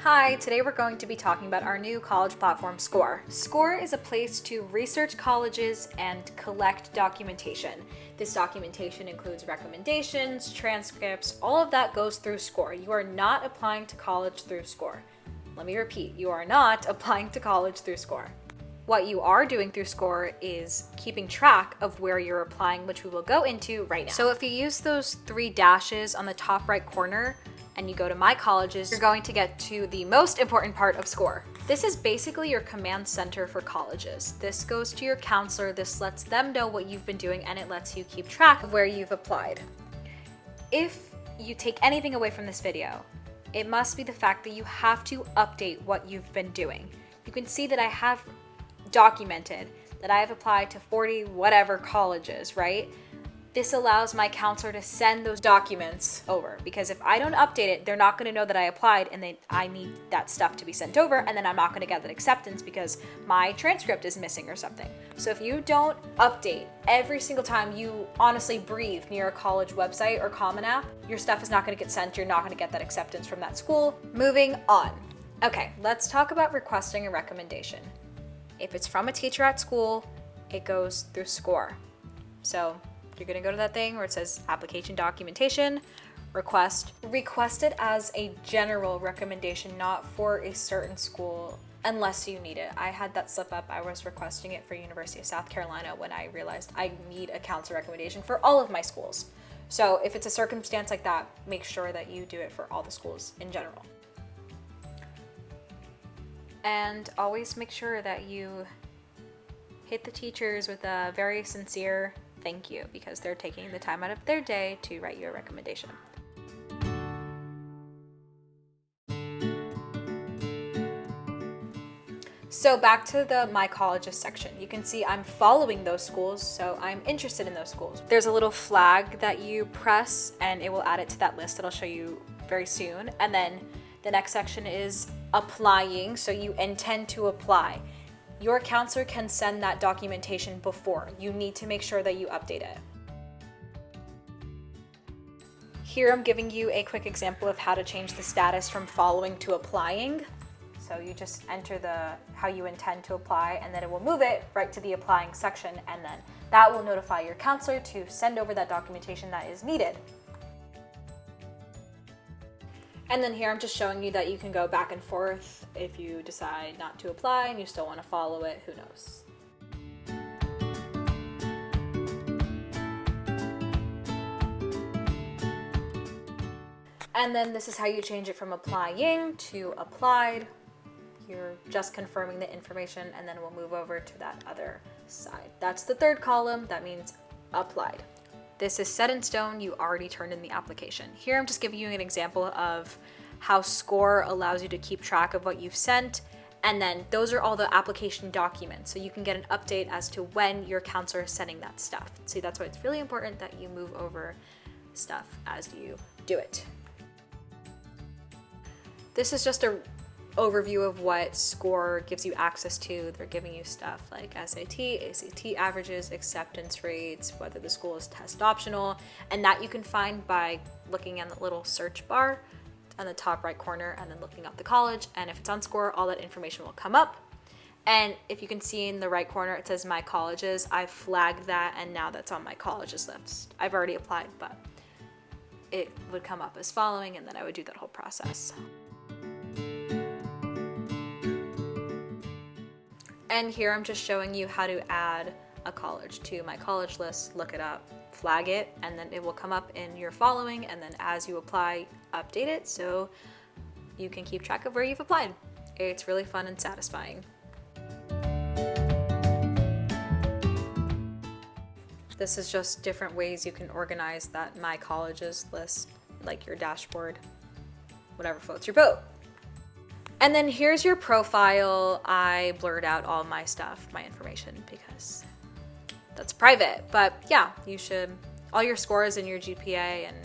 Hi, today we're going to be talking about our new college platform, Scoir. Scoir is a place to research colleges and collect documentation. This documentation includes recommendations, transcripts, all of that goes through Scoir. You are not applying to college through Scoir. Let me repeat, you are not applying to college through Scoir. What you are doing through Scoir is keeping track of where you're applying, which we will go into right now. So if you use those three dashes on the top right corner, and you go to My Colleges, you're going to get to the most important part of Scoir. This is basically your command center for colleges. This goes to your counselor, this lets them know what you've been doing, and it lets you keep track of where you've applied. If you take anything away from this video, it must be the fact that you have to update what you've been doing. You can see that I have documented that I have applied to 40 whatever colleges, right? This allows my counselor to send those documents over, because if I don't update it, they're not going to know that I applied, and I need that stuff to be sent over, and then I'm not going to get that acceptance because my transcript is missing or something. So if you don't update every single time you honestly breathe near a college website or Common App, your stuff is not going to get sent. You're not going to get that acceptance from that school. Moving on. Okay, let's talk about requesting a recommendation. If it's from a teacher at school, it goes through Scoir. So you're going to go to that thing where it says application documentation, request it as a general recommendation, not for a certain school unless you need it. I had that slip up. I was requesting it for University of South Carolina when I realized I need a counselor recommendation for all of my schools. So if it's a circumstance like that, make sure that you do it for all the schools in general. And always make sure that you hit the teachers with a very sincere thank you, because they're taking the time out of their day to write you a recommendation. So back to the My Colleges section. You can see I'm following those schools, so I'm interested in those schools. There's a little flag that you press and it will add it to that list that I'll show you very soon. And then the next section is applying, so you intend to apply. Your counselor can send that documentation before. You need to make sure that you update it. Here I'm giving you a quick example of how to change the status from following to applying. So you just enter how you intend to apply, and then it will move it right to the applying section, and then that will notify your counselor to send over that documentation that is needed. And then here I'm just showing you that you can go back and forth if you decide not to apply and you still want to follow it, who knows. And then this is how you change it from applying to applied. You're just confirming the information, and then we'll move over to that other side. That's the third column. That means applied. This is set in stone. You already turned in the application. Here I'm just giving you an example of how Scoir allows you to keep track of what you've sent, and then those are all the application documents, so you can get an update as to when your counselor is sending that stuff. See, that's why it's really important that you move over stuff as you do it. This is just an overview of what Scoir gives you access to. They're giving you stuff like SAT, ACT averages, acceptance rates, whether the school is test optional, and that you can find by looking in the little search bar on the top right corner and then looking up the college. And if it's on Scoir, all that information will come up. And if you can see in the right corner, it says My Colleges. I flagged that, and now that's on My Colleges list. I've already applied, but it would come up as following, and then I would do that whole process. And here I'm just showing you how to add a college to My College list. Look it up, flag it, and then it will come up in your following, and then as you apply, update it so you can keep track of where you've applied. It's really fun and satisfying. This is just different ways you can organize that My Colleges list, like your dashboard, whatever floats your boat. And then here's your profile. I blurred out all my stuff, my information, because that's private. But yeah, you should, all your scores and your GPA and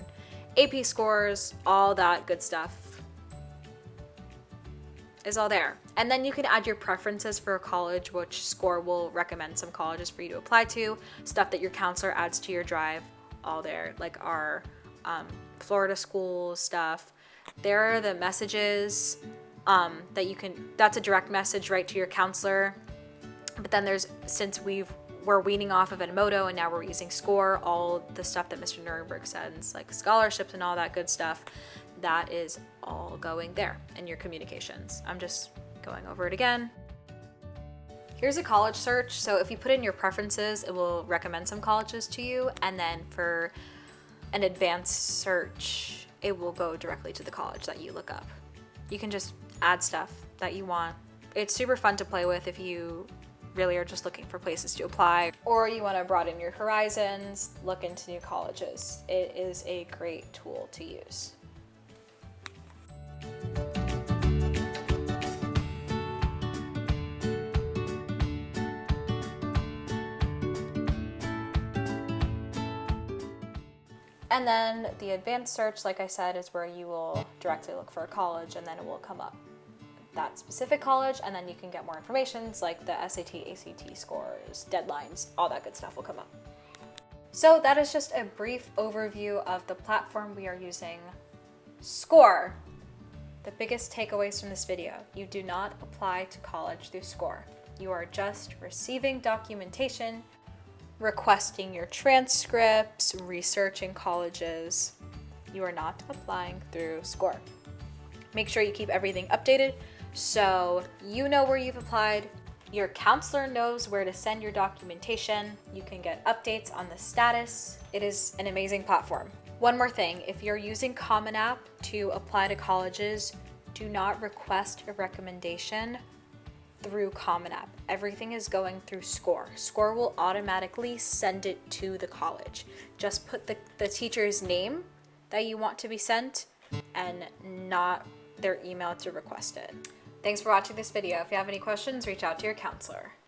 AP scores, all that good stuff is all there. And then you can add your preferences for a college, which Scoir will recommend some colleges for you to apply to, stuff that your counselor adds to your drive, all there, like our Florida school stuff. There are the messages that you can, that's a direct message right to your counselor. But then since we're weaning off of Edmodo and now we're using Scoir, all the stuff that Mr. Nuremberg sends, like scholarships and all that good stuff, that is all going there in your communications. I'm just going over it again. Here's a college search. So if you put in your preferences, it will recommend some colleges to you. And then for an advanced search, it will go directly to the college that you look up. You can just add stuff that you want. It's super fun to play with if you really are just looking for places to apply, or you want to broaden your horizons, look into new colleges. It is a great tool to use. And then the advanced search, like I said, is where you will directly look for a college and then it will come up that specific college, and then you can get more information like the SAT, ACT scores, deadlines, all that good stuff will come up. So that is just a brief overview of the platform we are using, Scoir. The biggest takeaways from this video: you do not apply to college through Scoir. You are just receiving documentation, requesting your transcripts, researching colleges. You are not applying through Scoir. Make sure you keep everything updated so you know where you've applied, your counselor knows where to send your documentation, you can get updates on the status. It is an amazing platform. One more thing, if you're using Common App to apply to colleges, do not request a recommendation through Common App. Everything is going through Scoir. Scoir will automatically send it to the college. Just put the teacher's name that you want to be sent and not their email to request it. Thanks for watching this video. If you have any questions, reach out to your counselor.